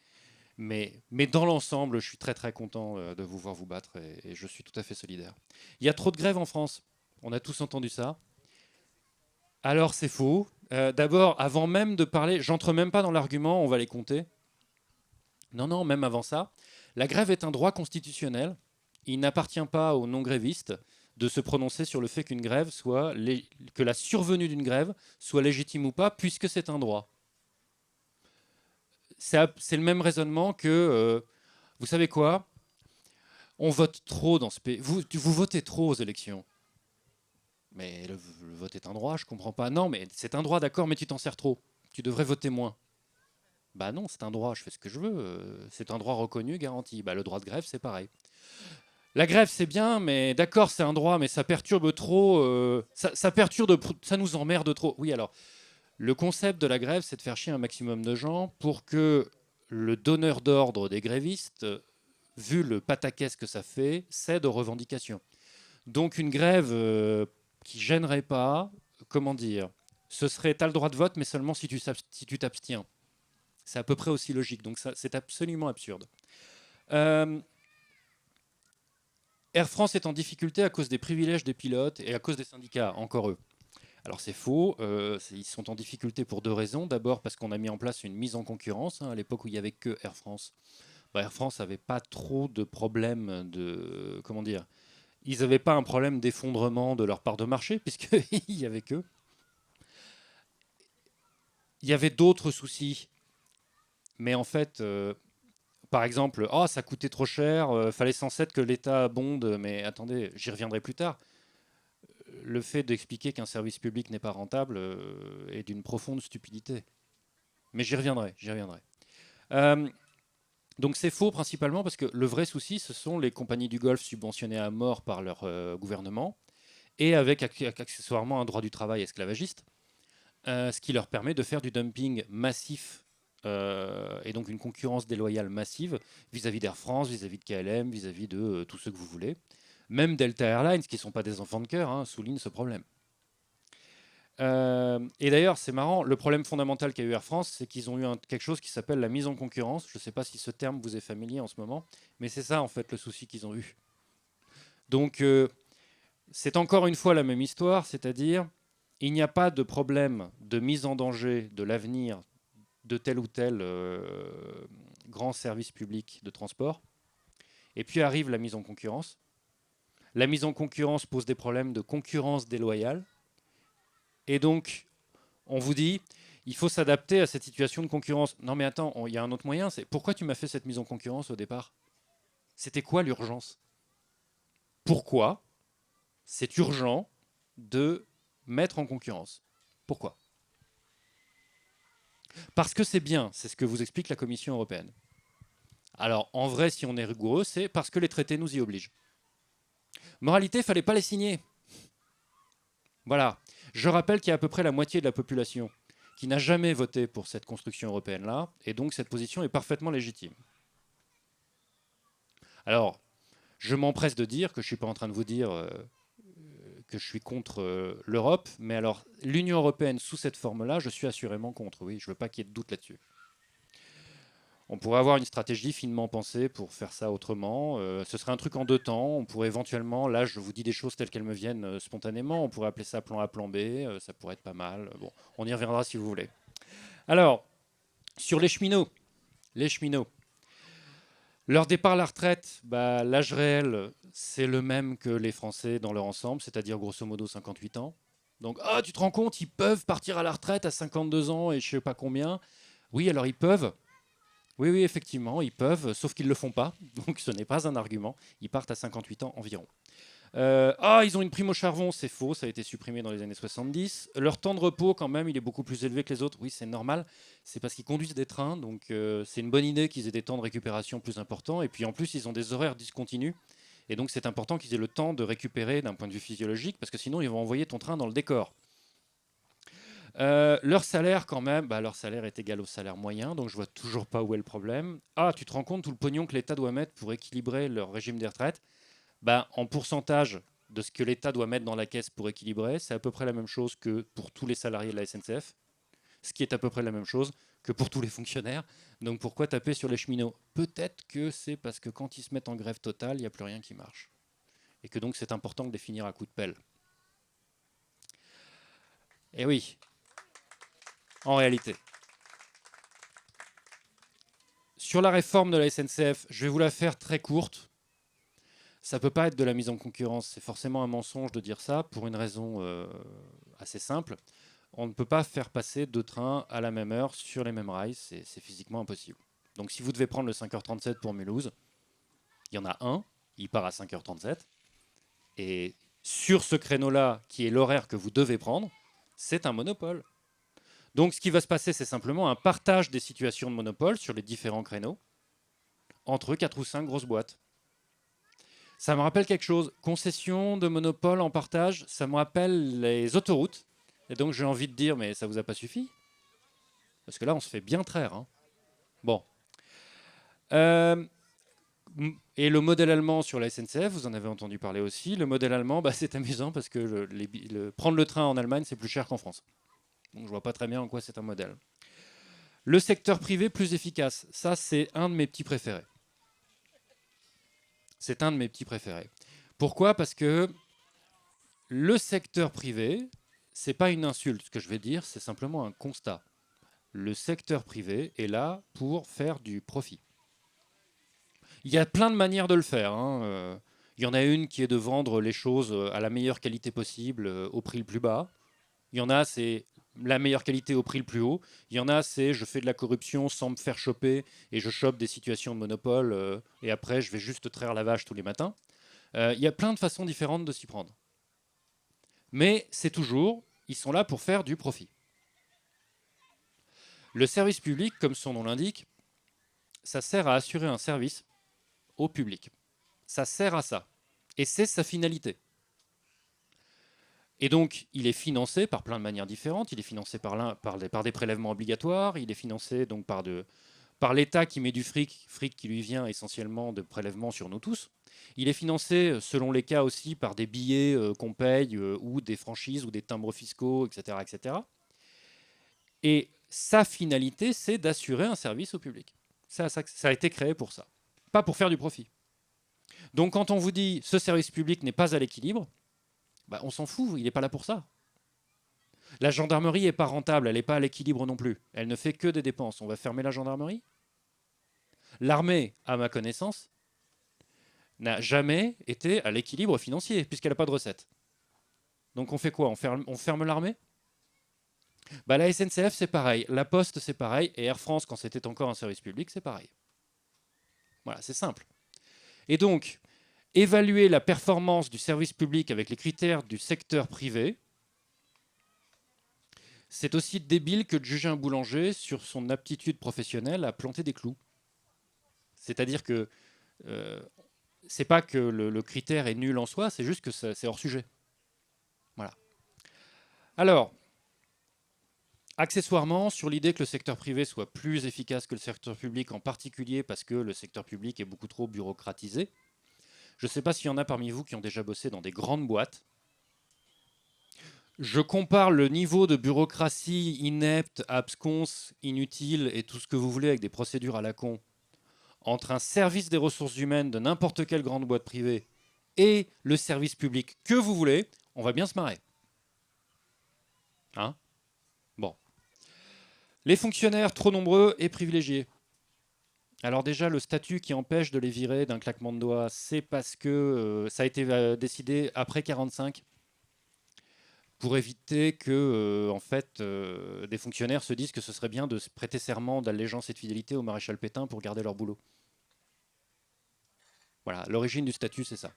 dans l'ensemble, je suis très très content de vous voir vous battre et je suis tout à fait solidaire. Il y a trop de grèves en France. On a tous entendu ça. Alors c'est faux. D'abord, avant même de parler, j'entre même pas dans l'argument, on va les compter. Non, même avant ça. La grève est un droit constitutionnel. Il n'appartient pas aux non-grévistes. de se prononcer sur le fait qu'une grève soit que la survenue d'une grève soit légitime ou pas, puisque c'est un droit. C'est le même raisonnement que, vous savez quoi, on vote trop dans ce pays. Vous votez trop aux élections. Mais le vote est un droit, je comprends pas. Non, mais c'est un droit, d'accord, mais tu t'en sers trop. Tu devrais voter moins. Bah non, c'est un droit, je fais ce que je veux. C'est un droit reconnu, garanti. Bah, le droit de grève, c'est pareil. La grève, c'est bien, mais d'accord, c'est un droit, mais ça perturbe trop. Ça nous emmerde trop. Oui, alors, le concept de la grève, c'est de faire chier un maximum de gens pour que le donneur d'ordre des grévistes, vu le pataquès que ça fait, cède aux revendications. Donc une grève qui gênerait pas, comment dire, ce serait, t'as le droit de vote, mais seulement si tu t'abstiens. C'est à peu près aussi logique, donc c'est absolument absurde. Air France est en difficulté à cause des privilèges des pilotes et à cause des syndicats, encore eux. Alors c'est faux, ils sont en difficulté pour deux raisons. D'abord parce qu'on a mis en place une mise en concurrence, à l'époque où il n'y avait que Air France. Air France n'avait pas trop de problèmes de... Comment dire, ils n'avaient pas un problème d'effondrement de leur part de marché, puisqu'il n'y avait qu'eux. Il y avait d'autres soucis, mais en fait, par exemple, oh, ça coûtait trop cher, fallait censé être que l'État abonde, mais attendez, j'y reviendrai plus tard. Le fait d'expliquer qu'un service public n'est pas rentable est d'une profonde stupidité. Mais j'y reviendrai, j'y reviendrai. Donc c'est faux principalement parce que le vrai souci, ce sont les compagnies du Golfe subventionnées à mort par leur gouvernement et avec accessoirement un droit du travail esclavagiste, ce qui leur permet de faire du dumping massif et donc une concurrence déloyale massive vis-à-vis d'Air France, vis-à-vis de KLM, vis-à-vis de tous ceux que vous voulez. Même Delta Airlines, qui ne sont pas des enfants de cœur, souligne ce problème. Et d'ailleurs, c'est marrant, le problème fondamental qu'a eu Air France, c'est qu'ils ont eu quelque chose qui s'appelle la mise en concurrence. Je ne sais pas si ce terme vous est familier en ce moment, mais c'est ça en fait le souci qu'ils ont eu. Donc c'est encore une fois la même histoire, c'est-à-dire il n'y a pas de problème de mise en danger de l'avenir de tel ou tel grand service public de transport. Et puis arrive la mise en concurrence. La mise en concurrence pose des problèmes de concurrence déloyale. Et donc, on vous dit, il faut s'adapter à cette situation de concurrence. Non mais attends, il y a un autre moyen, c'est pourquoi tu m'as fait cette mise en concurrence au départ? C'était quoi l'urgence? Pourquoi c'est urgent de mettre en concurrence? Pourquoi? Parce que c'est bien, c'est ce que vous explique la Commission européenne. Alors en vrai, si on est rigoureux, c'est parce que les traités nous y obligent. Moralité, il ne fallait pas les signer. Voilà. Je rappelle qu'il y a à peu près la moitié de la population qui n'a jamais voté pour cette construction européenne-là, et donc cette position est parfaitement légitime. Alors, je m'empresse de dire que je ne suis pas en train de vous dire que je suis contre l'Europe, mais alors l'Union européenne sous cette forme-là, je suis assurément contre, oui, je ne veux pas qu'il y ait de doute là-dessus. On pourrait avoir une stratégie finement pensée pour faire ça autrement. Ce serait un truc en deux temps. On pourrait éventuellement, là je vous dis des choses telles qu'elles me viennent spontanément, on pourrait appeler ça plan A, plan B, ça pourrait être pas mal. Bon, on y reviendra si vous voulez. Alors, sur les cheminots, leur départ à la retraite, l'âge réel, c'est le même que les Français dans leur ensemble, c'est-à-dire grosso modo 58 ans. Donc, ah, tu te rends compte, ils peuvent partir à la retraite à 52 ans et je sais pas combien. Oui, alors ils peuvent. Oui, oui, effectivement, ils peuvent, sauf qu'ils ne le font pas. Donc ce n'est pas un argument. Ils partent à 58 ans environ. Ils ont une prime au charbon, c'est faux, ça a été supprimé dans les années 70. Leur temps de repos, quand même, il est beaucoup plus élevé que les autres. Oui, c'est normal. C'est parce qu'ils conduisent des trains, donc c'est une bonne idée qu'ils aient des temps de récupération plus importants. Et puis en plus, ils ont des horaires discontinus. Et donc c'est important qu'ils aient le temps de récupérer d'un point de vue physiologique, parce que sinon ils vont envoyer ton train dans le décor. Leur salaire, quand même, leur salaire est égal au salaire moyen, donc je vois toujours pas où est le problème. Ah, tu te rends compte tout le pognon que l'État doit mettre pour équilibrer leur régime des retraites? En pourcentage de ce que l'État doit mettre dans la caisse pour équilibrer, c'est à peu près la même chose que pour tous les salariés de la SNCF, ce qui est à peu près la même chose que pour tous les fonctionnaires. Donc pourquoi taper sur les cheminots? Peut-être que c'est parce que quand ils se mettent en grève totale, il n'y a plus rien qui marche. Et que donc c'est important de les finir à coups de pelle. Eh oui, en réalité. Sur la réforme de la SNCF, je vais vous la faire très courte. ça ne peut pas être de la mise en concurrence. C'est forcément un mensonge de dire ça pour une raison assez simple. On ne peut pas faire passer deux trains à la même heure sur les mêmes rails. C'est physiquement impossible. Donc si vous devez prendre le 5h37 pour Mulhouse, il y en a un, il part à 5h37. Et sur ce créneau-là, qui est l'horaire que vous devez prendre, c'est un monopole. Donc ce qui va se passer, c'est simplement un partage des situations de monopole sur les différents créneaux entre 4 ou 5 grosses boîtes. Ça me rappelle quelque chose. Concession de monopole en partage, ça me rappelle les autoroutes. Et donc j'ai envie de dire, mais ça vous a pas suffi? Parce que là, on se fait bien traire. Hein. Bon. Euh, et le modèle allemand sur la SNCF, vous en avez entendu parler aussi. Le modèle allemand, bah, c'est amusant parce que prendre le train en Allemagne, c'est plus cher qu'en France. Donc je vois pas très bien en quoi c'est un modèle. Le secteur privé plus efficace, ça c'est un de mes petits préférés. C'est un de mes petits préférés. Pourquoi? Parce que le secteur privé, c'est pas une insulte. Ce que je vais dire, c'est simplement un constat. Le secteur privé est là pour faire du profit. Il y a plein de manières de le faire. Hein. Il y en a une qui est de vendre les choses à la meilleure qualité possible, au prix le plus bas. Il y en a, c'est la meilleure qualité au prix le plus haut. Il y en a, c'est je fais de la corruption sans me faire choper et je chope des situations de monopole et après je vais juste traire la vache tous les matins. Il y a plein de façons différentes de s'y prendre. Mais c'est toujours, ils sont là pour faire du profit. Le service public, comme son nom l'indique, ça sert à assurer un service au public. Ça sert à ça. Et c'est sa finalité. Et donc, il est financé par plein de manières différentes. Il est financé par des prélèvements obligatoires. Il est financé donc par l'État qui met du fric qui lui vient essentiellement de prélèvements sur nous tous. Il est financé, selon les cas aussi, par des billets qu'on paye ou des franchises ou des timbres fiscaux, etc. etc. Et sa finalité, c'est d'assurer un service au public. Ça a été créé pour ça, pas pour faire du profit. Donc quand on vous dit ce service public n'est pas à l'équilibre, bah, on s'en fout, il n'est pas là pour ça. La gendarmerie n'est pas rentable, elle n'est pas à l'équilibre non plus. Elle ne fait que des dépenses. On va fermer la gendarmerie? L'armée, à ma connaissance, n'a jamais été à l'équilibre financier, puisqu'elle n'a pas de recettes. Donc on fait quoi? On ferme l'armée? Bah, la SNCF, c'est pareil. La Poste, c'est pareil. Et Air France, quand c'était encore un service public, c'est pareil. Voilà, c'est simple. Et donc, évaluer la performance du service public avec les critères du secteur privé, c'est aussi débile que de juger un boulanger sur son aptitude professionnelle à planter des clous. C'est-à-dire que c'est pas que le critère est nul en soi, c'est juste que c'est hors sujet. Voilà. Alors, accessoirement, sur l'idée que le secteur privé soit plus efficace que le secteur public, en particulier parce que le secteur public est beaucoup trop bureaucratisé, je ne sais pas s'il y en a parmi vous qui ont déjà bossé dans des grandes boîtes. Je compare le niveau de bureaucratie inepte, absconce, inutile et tout ce que vous voulez avec des procédures à la con entre un service des ressources humaines de n'importe quelle grande boîte privée et le service public que vous voulez, on va bien se marrer. Hein? Bon. Les fonctionnaires trop nombreux et privilégiés. Alors déjà, le statut qui empêche de les virer d'un claquement de doigts, c'est parce que ça a été décidé après 45 pour éviter que en fait, des fonctionnaires se disent que ce serait bien de se prêter serment d'allégeance et de fidélité au maréchal Pétain pour garder leur boulot. Voilà, l'origine du statut, c'est ça.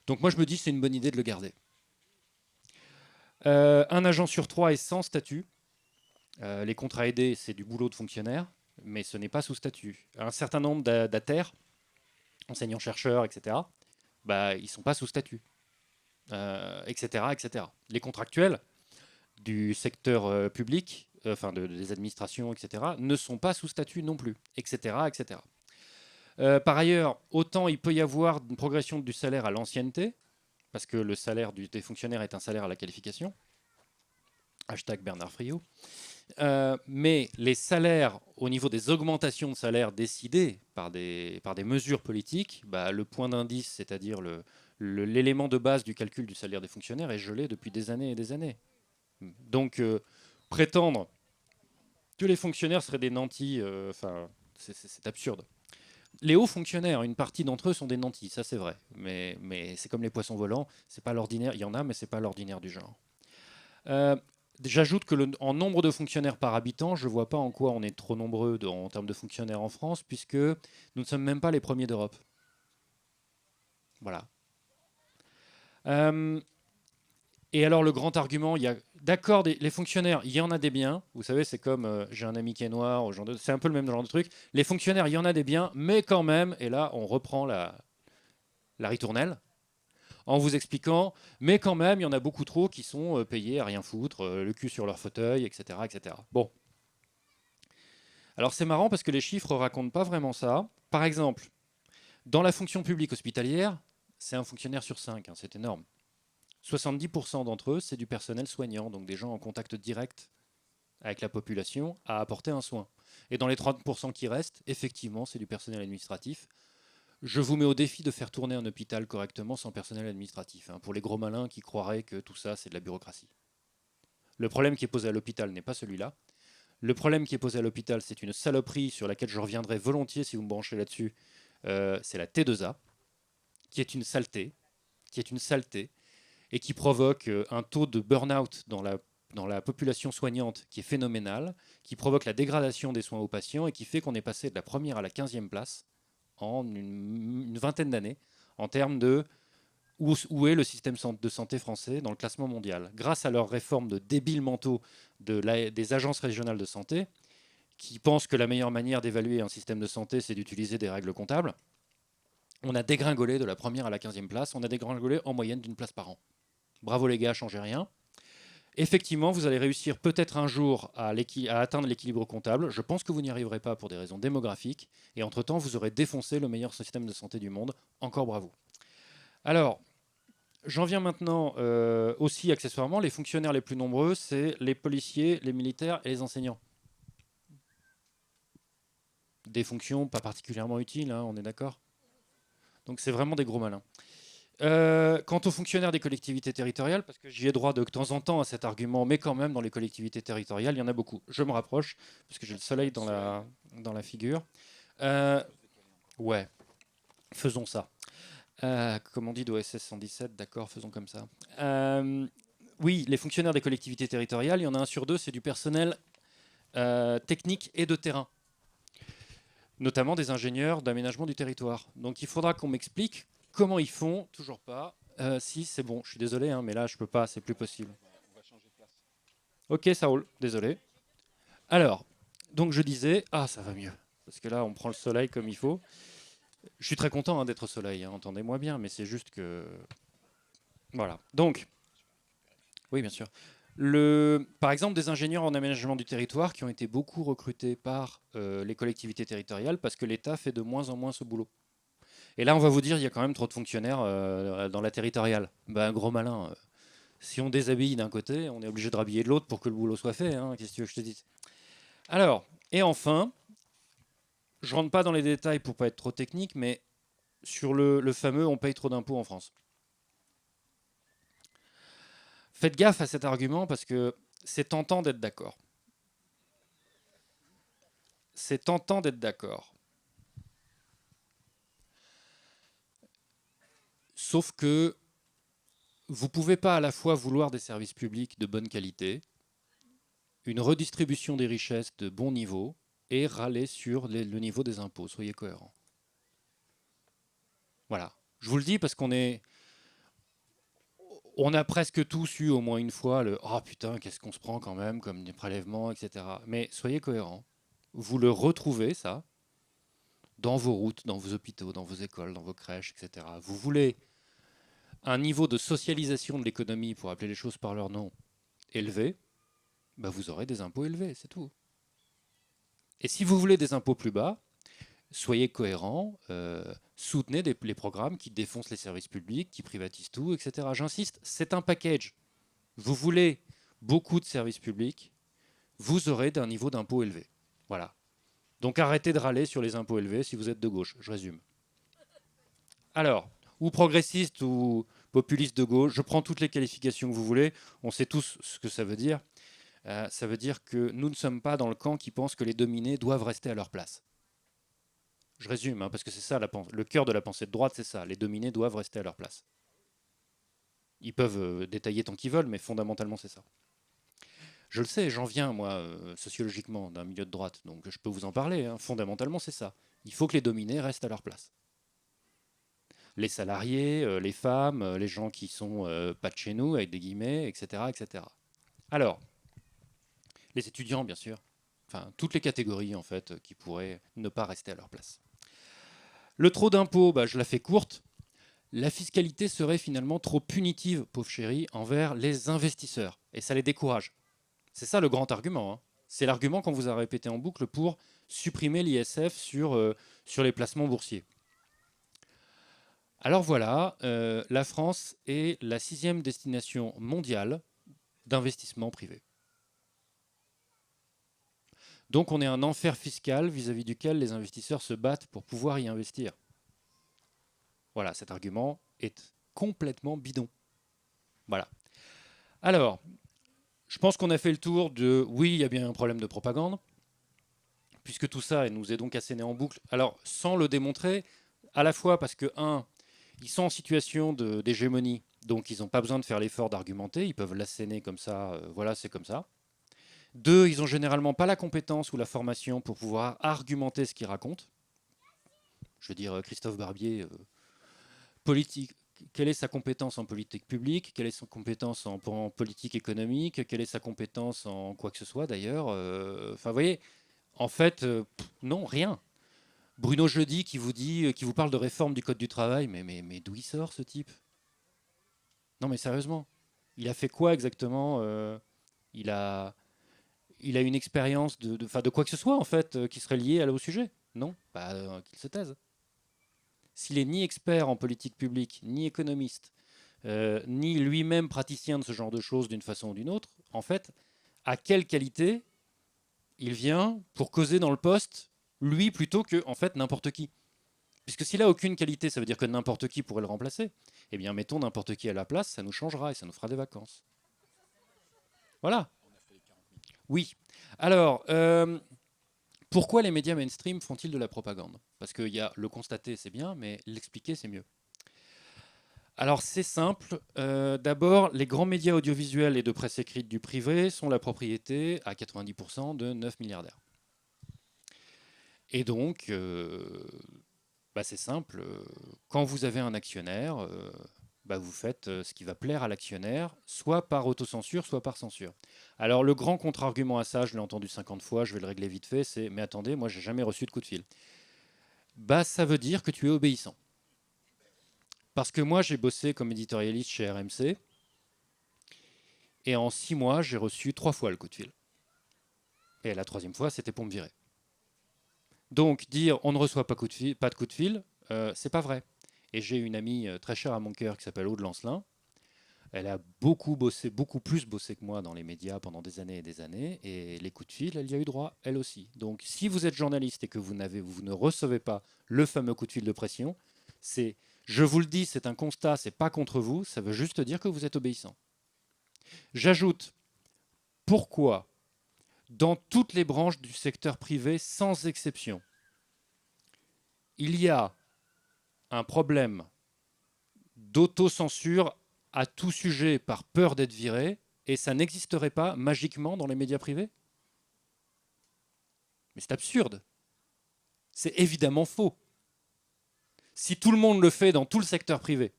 Donc moi, je me dis c'est une bonne idée de le garder. Un agent sur trois est sans statut. Les contrats aidés, c'est du boulot de fonctionnaire, mais ce n'est pas sous statut. Un certain nombre d'ATER, enseignants-chercheurs, etc., bah, ils ne sont pas sous statut, etc., etc. Les contractuels du secteur public, enfin des administrations, etc., ne sont pas sous statut non plus, etc., etc. Par ailleurs, autant il peut y avoir une progression du salaire à l'ancienneté, parce que le salaire des fonctionnaires est un salaire à la qualification. Hashtag Bernard Friot. Mais les salaires, au niveau des augmentations de salaire décidées par des mesures politiques, bah, le point d'indice, c'est-à-dire l'élément de base du calcul du salaire des fonctionnaires, est gelé depuis des années et des années. Donc, prétendre que les fonctionnaires seraient des nantis, c'est absurde. Les hauts fonctionnaires, une partie d'entre eux sont des nantis, ça c'est vrai. Mais c'est comme les poissons volants, c'est pas l'ordinaire. Il y en a, mais c'est pas l'ordinaire du genre. Euh, J'ajoute que en nombre de fonctionnaires par habitant, je ne vois pas en quoi on est trop nombreux en termes de fonctionnaires en France, puisque nous ne sommes même pas les premiers d'Europe. Voilà. Euh, et alors le grand argument, il y a d'accord les fonctionnaires, il y en a des biens. Vous savez, c'est comme j'ai un ami qui est noir, c'est un peu le même genre de truc. Les fonctionnaires, il y en a des biens, mais quand même, et là on reprend la ritournelle en vous expliquant, mais quand même, il y en a beaucoup trop qui sont payés à rien foutre, le cul sur leur fauteuil, etc., etc. Bon, alors c'est marrant parce que les chiffres racontent pas vraiment ça. Par exemple, dans la fonction publique hospitalière, c'est un fonctionnaire sur 5, hein, c'est énorme. 70% d'entre eux, c'est du personnel soignant, donc des gens en contact direct avec la population à apporter un soin. Et dans les 30% qui restent, effectivement, c'est du personnel administratif. Je vous mets au défi de faire tourner un hôpital correctement sans personnel administratif, hein, pour les gros malins qui croiraient que tout ça, c'est de la bureaucratie. Le problème qui est posé à l'hôpital n'est pas celui-là. Le problème qui est posé à l'hôpital, c'est une saloperie sur laquelle je reviendrai volontiers si vous me branchez là-dessus. C'est la T2A, qui est une saleté, et qui provoque un taux de burn-out dans la population soignante qui est phénoménal, qui provoque la dégradation des soins aux patients et qui fait qu'on est passé de la première à la 15e place en une vingtaine d'années en termes de où est le système de santé français dans le classement mondial. Grâce à leur réforme de débiles mentaux des agences régionales de santé, qui pensent que la meilleure manière d'évaluer un système de santé, c'est d'utiliser des règles comptables, on a dégringolé de la première à la 15e place, on a dégringolé en moyenne d'une place par an. Bravo les gars, changez rien. Effectivement, vous allez réussir peut-être un jour à atteindre l'équilibre comptable. Je pense que vous n'y arriverez pas pour des raisons démographiques. Et entre-temps, vous aurez défoncé le meilleur système de santé du monde. Encore bravo. Alors, j'en viens maintenant aussi accessoirement. Les fonctionnaires les plus nombreux, c'est les policiers, les militaires et les enseignants. Des fonctions pas particulièrement utiles, hein, on est d'accord. Donc c'est vraiment des gros malins. Quant aux fonctionnaires des collectivités territoriales, parce que j'y ai droit de temps en temps à cet argument, mais quand même dans les collectivités territoriales, il y en a beaucoup. Je me rapproche, parce que j'ai le soleil dans la figure. Euh, ouais, faisons ça. Comme on dit d'OSS 117, d'accord, faisons comme ça. Oui, les fonctionnaires des collectivités territoriales, il y en a un sur deux, c'est du personnel technique et de terrain, notamment des ingénieurs d'aménagement du territoire. Donc il faudra qu'on m'explique comment ils font, toujours pas. Si, c'est bon, je suis désolé, hein, mais là je peux pas, c'est plus possible. Ok, ça roule, désolé. Alors, donc je disais, ah ça va mieux, parce que là on prend le soleil comme il faut. Je suis très content hein, d'être au soleil, hein, entendez-moi bien, mais c'est juste que... Voilà. Donc, oui bien sûr. Par exemple, des ingénieurs en aménagement du territoire qui ont été beaucoup recrutés par les collectivités territoriales parce que l'État fait de moins en moins ce boulot. Et là, on va vous dire, il y a quand même trop de fonctionnaires dans la territoriale. Ben, gros malin. Si on déshabille d'un côté, on est obligé de rhabiller de l'autre pour que le boulot soit fait. Hein. Qu'est-ce que tu veux que je te dise? Alors, et enfin, je rentre pas dans les détails pour pas être trop technique, mais sur le fameux on paye trop d'impôts en France. Faites gaffe à cet argument parce que c'est tentant d'être d'accord. C'est tentant d'être d'accord. Sauf que vous ne pouvez pas à la fois vouloir des services publics de bonne qualité, une redistribution des richesses de bon niveau et râler sur le niveau des impôts. Soyez cohérents. Voilà. Je vous le dis parce on a presque tous eu au moins une fois le «Oh putain, qu'est-ce qu'on se prend quand même comme des prélèvements, etc.» Mais soyez cohérents. Vous le retrouvez, ça, dans vos routes, dans vos hôpitaux, dans vos écoles, dans vos crèches, etc. Vous voulez un niveau de socialisation de l'économie, pour appeler les choses par leur nom, élevé, bah vous aurez des impôts élevés, c'est tout. Et si vous voulez des impôts plus bas, soyez cohérents, soutenez les programmes qui défoncent les services publics, qui privatisent tout, etc. J'insiste, c'est un package. Vous voulez beaucoup de services publics, vous aurez un niveau d'impôt élevé. Voilà. Donc arrêtez de râler sur les impôts élevés si vous êtes de gauche, je résume. Alors, ou progressiste ou populiste de gauche, je prends toutes les qualifications que vous voulez, on sait tous ce que ça veut dire. Ça veut dire que nous ne sommes pas dans le camp qui pense que les dominés doivent rester à leur place. Je résume, hein, parce que c'est ça, le cœur de la pensée de droite, c'est ça. Les dominés doivent rester à leur place. Ils peuvent détailler tant qu'ils veulent, mais fondamentalement, c'est ça. Je le sais, j'en viens, moi, sociologiquement, d'un milieu de droite, donc je peux vous en parler. Hein. Fondamentalement, c'est ça. Il faut que les dominés restent à leur place. Les salariés, les femmes, les gens qui sont pas de chez nous, avec des guillemets, etc., etc. Alors, les étudiants, bien sûr. Enfin, toutes les catégories, en fait, qui pourraient ne pas rester à leur place. Le trop d'impôts, bah, je la fais courte. La fiscalité serait finalement trop punitive, pauvre chérie, envers les investisseurs. Et ça les décourage. C'est ça le grand argument. Hein. C'est l'argument qu'on vous a répété en boucle pour supprimer l'ISF sur les placements boursiers. Alors voilà, la France est la 6e destination mondiale d'investissement privé. Donc on est un enfer fiscal vis-à-vis duquel les investisseurs se battent pour pouvoir y investir. Voilà, cet argument est complètement bidon. Voilà. Alors, je pense qu'on a fait le tour de oui, il y a bien un problème de propagande, puisque tout ça nous est donc asséné en boucle. Alors, sans le démontrer, à la fois parce que, un, ils sont en situation d'hégémonie, donc ils n'ont pas besoin de faire l'effort d'argumenter, ils peuvent l'asséner comme ça, voilà, c'est comme ça. Deux, ils n'ont généralement pas la compétence ou la formation pour pouvoir argumenter ce qu'ils racontent. Je veux dire, Christophe Barbier, politique, quelle est sa compétence en politique publique, quelle est sa compétence en politique économique, quelle est sa compétence en quoi que ce soit d'ailleurs. Enfin, vous voyez, en fait, non, rien. Bruno Jeudi qui vous parle de réforme du Code du travail, mais d'où il sort ce type? Non mais sérieusement, il a fait quoi exactement il, a, il a une expérience de quoi que ce soit en fait qui serait liée au sujet? Non, bah, qu'il se taise. S'il est ni expert en politique publique, ni économiste, ni lui-même praticien de ce genre de choses d'une façon ou d'une autre, en fait, à quelle qualité il vient pour causer dans le poste, lui plutôt que en fait n'importe qui? Puisque s'il a aucune qualité, ça veut dire que n'importe qui pourrait le remplacer. Eh bien, mettons n'importe qui à la place, ça nous changera et ça nous fera des vacances. Voilà. Oui. Alors, pourquoi les médias mainstream font-ils de la propagande? Parce que le constater, c'est bien, mais l'expliquer, c'est mieux. Alors c'est simple. D'abord, les grands médias audiovisuels et de presse écrite du privé sont la propriété à 90% de 9 milliardaires. Et donc, bah, c'est simple. Quand vous avez un actionnaire, bah, vous faites ce qui va plaire à l'actionnaire, soit par autocensure, soit par censure. Alors le grand contre-argument à ça, je l'ai entendu 50 fois, je vais le régler vite fait, c'est mais attendez, moi j'ai jamais reçu de coup de fil. Bah ça veut dire que tu es obéissant. Parce que moi j'ai bossé comme éditorialiste chez RMC, et en 6 mois j'ai reçu 3 fois le coup de fil. Et la troisième fois, c'était pour me virer. Donc dire on ne reçoit pas, pas de coup de fil, c'est pas vrai. Et j'ai une amie très chère à mon cœur qui s'appelle Aude Lancelin. Elle a beaucoup bossé, beaucoup plus bossé que moi dans les médias pendant des années et des années. Et les coups de fil, elle y a eu droit, elle aussi. Donc si vous êtes journaliste et que vous ne recevez pas le fameux coup de fil de pression, c'est, je vous le dis, c'est un constat, c'est pas contre vous, ça veut juste dire que vous êtes obéissant. J'ajoute, pourquoi dans toutes les branches du secteur privé, sans exception, il y a un problème d'autocensure à tout sujet par peur d'être viré, et ça n'existerait pas magiquement dans les médias privés? Mais c'est absurde. C'est évidemment faux. Si tout le monde le fait dans tout le secteur privé,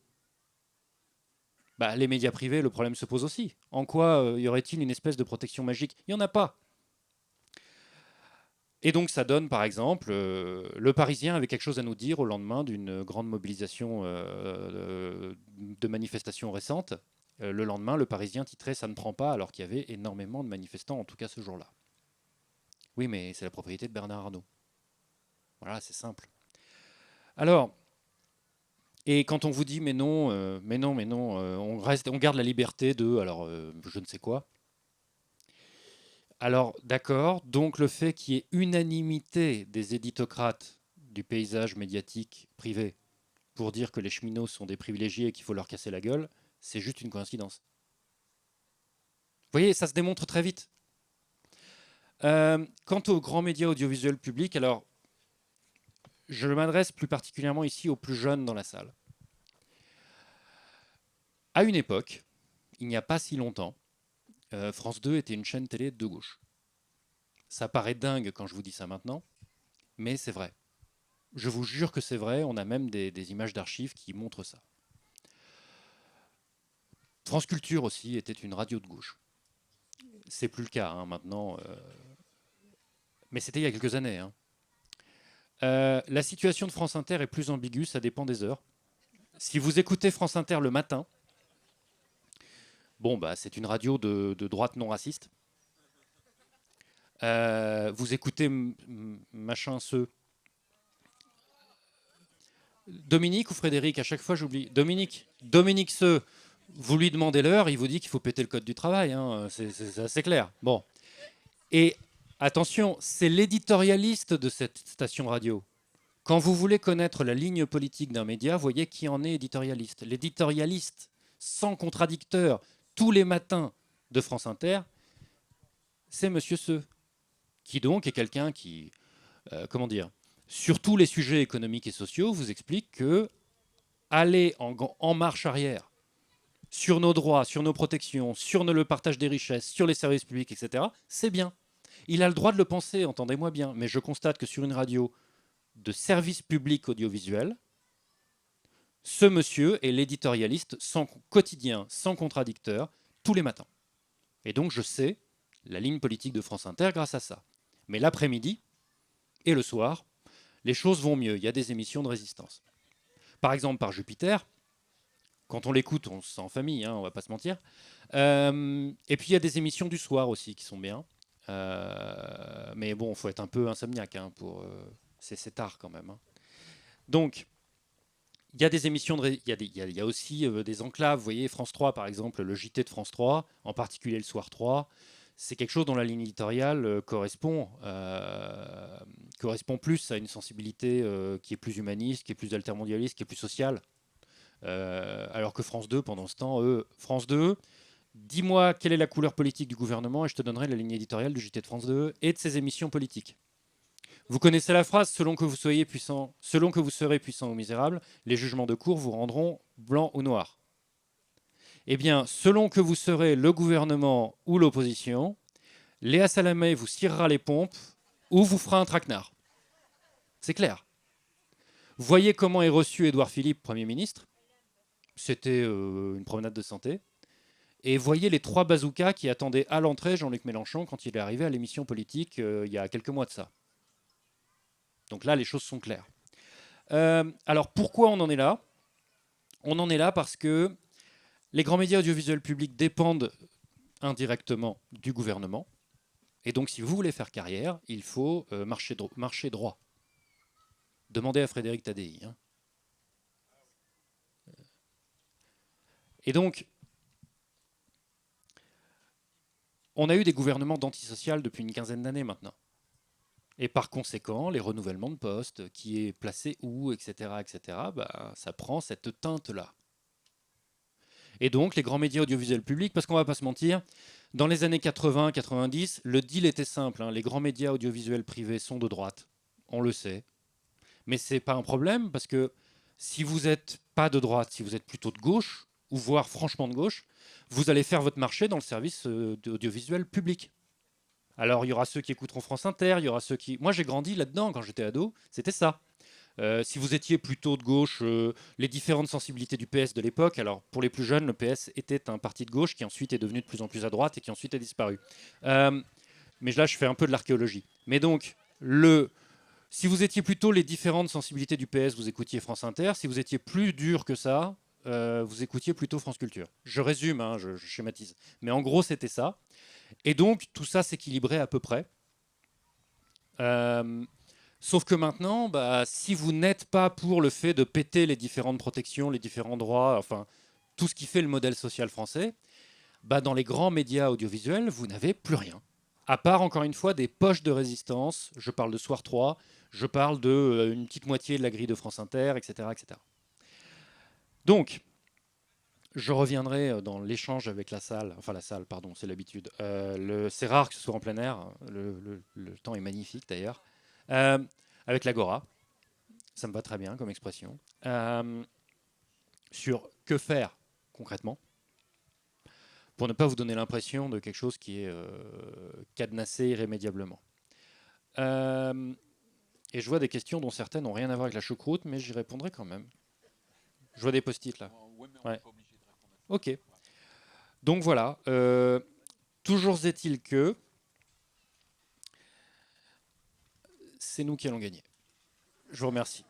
bah, les médias privés, le problème se pose aussi. En quoi y aurait-il une espèce de protection magique? Il n'y en a pas. Et donc ça donne par exemple, le Parisien avait quelque chose à nous dire au lendemain d'une grande mobilisation de manifestations récentes. Le lendemain, le Parisien titrait "Ça ne prend pas" alors qu'il y avait énormément de manifestants, en tout cas ce jour-là. Oui, mais c'est la propriété de Bernard Arnault. Voilà, c'est simple. Alors, et quand on vous dit mais non, on garde la liberté de, alors je ne sais quoi. Alors d'accord, donc le fait qu'il y ait unanimité des éditocrates du paysage médiatique privé pour dire que les cheminots sont des privilégiés et qu'il faut leur casser la gueule, c'est juste une coïncidence. Vous voyez, ça se démontre très vite. Quant aux grands médias audiovisuels publics, alors je m'adresse plus particulièrement ici aux plus jeunes dans la salle. À une époque, il n'y a pas si longtemps, France 2 était une chaîne télé de gauche. Ça paraît dingue quand je vous dis ça maintenant, mais c'est vrai. Je vous jure que c'est vrai, on a même des images d'archives qui montrent ça. France Culture aussi était une radio de gauche. C'est plus le cas hein, maintenant, mais c'était il y a quelques années. Hein. La situation de France Inter est plus ambiguë, ça dépend des heures. Si vous écoutez France Inter le matin, bon, bah, c'est une radio de droite non raciste. Vous écoutez machin, Dominique ou Frédéric, à chaque fois j'oublie. Dominique Seux, vous lui demandez l'heure, il vous dit qu'il faut péter le code du travail. Hein. C'est assez clair. Bon. Et attention, c'est l'éditorialiste de cette station radio. Quand vous voulez connaître la ligne politique d'un média, voyez qui en est éditorialiste. L'éditorialiste, sans contradicteur, tous les matins de France Inter, c'est Monsieur Seux, qui donc est quelqu'un qui, comment dire, sur tous les sujets économiques et sociaux, vous explique que aller en marche arrière sur nos droits, sur nos protections, sur le partage des richesses, sur les services publics, etc., c'est bien. Il a le droit de le penser, entendez-moi bien, mais je constate que sur une radio de service public audiovisuel, ce monsieur est l'éditorialiste sans quotidien, sans contradicteur, tous les matins. Et donc je sais la ligne politique de France Inter grâce à ça. Mais l'après-midi et le soir, les choses vont mieux. Il y a des émissions de résistance. Par exemple, par Jupiter, quand on l'écoute, on se sent en famille, hein, on va pas se mentir. Et puis il y a des émissions du soir aussi qui sont bien. Mais bon, il faut être un peu insomniaque. Hein, c'est tard quand même. Hein. Donc, il y a des émissions, il y a aussi des enclaves. Vous voyez, France 3, par exemple, le JT de France 3, en particulier le Soir 3, c'est quelque chose dont la ligne éditoriale correspond plus à une sensibilité qui est plus humaniste, qui est plus altermondialiste, qui est plus sociale. Alors que France 2, pendant ce temps, France 2, dis-moi quelle est la couleur politique du gouvernement et je te donnerai la ligne éditoriale du JT de France 2 et de ses émissions politiques. Vous connaissez la phrase, selon que vous serez puissant ou misérable, les jugements de cour vous rendront blanc ou noir. Eh bien, selon que vous serez le gouvernement ou l'opposition, Léa Salamé vous cirera les pompes ou vous fera un traquenard. C'est clair. Voyez comment est reçu Édouard Philippe, Premier ministre. C'était une promenade de santé. Et voyez les 3 bazookas qui attendaient à l'entrée Jean-Luc Mélenchon quand il est arrivé à l'émission politique il y a quelques mois de ça. Donc là, les choses sont claires. Alors pourquoi on en est là ? On en est là parce que les grands médias audiovisuels publics dépendent indirectement du gouvernement. Et donc si vous voulez faire carrière, il faut marcher droit. Demandez à Frédéric Tadei. Hein. Et donc, on a eu des gouvernements d'antisocial depuis une quinzaine d'années maintenant. Et par conséquent, les renouvellements de postes, qui est placé où, etc., bah, ça prend cette teinte-là. Et donc, les grands médias audiovisuels publics, parce qu'on ne va pas se mentir, dans les années 80-90, le deal était simple. Hein, les grands médias audiovisuels privés sont de droite, on le sait. Mais ce n'est pas un problème, parce que si vous n'êtes pas de droite, si vous êtes plutôt de gauche, ou voire franchement de gauche, vous allez faire votre marché dans le service audiovisuel public. Alors, il y aura ceux qui écouteront France Inter, il y aura ceux qui... Moi, j'ai grandi là-dedans quand j'étais ado, c'était ça. Si vous étiez plutôt de gauche, les différentes sensibilités du PS de l'époque, alors pour les plus jeunes, le PS était un parti de gauche qui ensuite est devenu de plus en plus à droite et qui ensuite a disparu. Mais là, je fais un peu de l'archéologie. Mais donc, si vous étiez plutôt les différentes sensibilités du PS, vous écoutiez France Inter. Si vous étiez plus dur que ça, vous écoutiez plutôt France Culture. Je résume, hein, je schématise. Mais en gros, c'était ça. Et donc, tout ça s'équilibrait à peu près. Sauf que maintenant, bah, si vous n'êtes pas pour le fait de péter les différentes protections, les différents droits, enfin, tout ce qui fait le modèle social français, bah, dans les grands médias audiovisuels, vous n'avez plus rien. À part, encore une fois, des poches de résistance. Je parle de Soir 3, je parle d'une petite moitié de la grille de France Inter, etc. etc. Donc, je reviendrai dans l'échange avec la salle, pardon, c'est l'habitude. C'est rare que ce soit en plein air, le temps est magnifique d'ailleurs. Avec l'Agora. Ça me va très bien comme expression. Sur que faire concrètement pour ne pas vous donner l'impression de quelque chose qui est cadenassé irrémédiablement. Et je vois des questions dont certaines n'ont rien à voir avec la choucroute, mais j'y répondrai quand même. Je vois des post-it là. Ouais. Ok. Donc voilà. Toujours est-il que c'est nous qui allons gagner. Je vous remercie.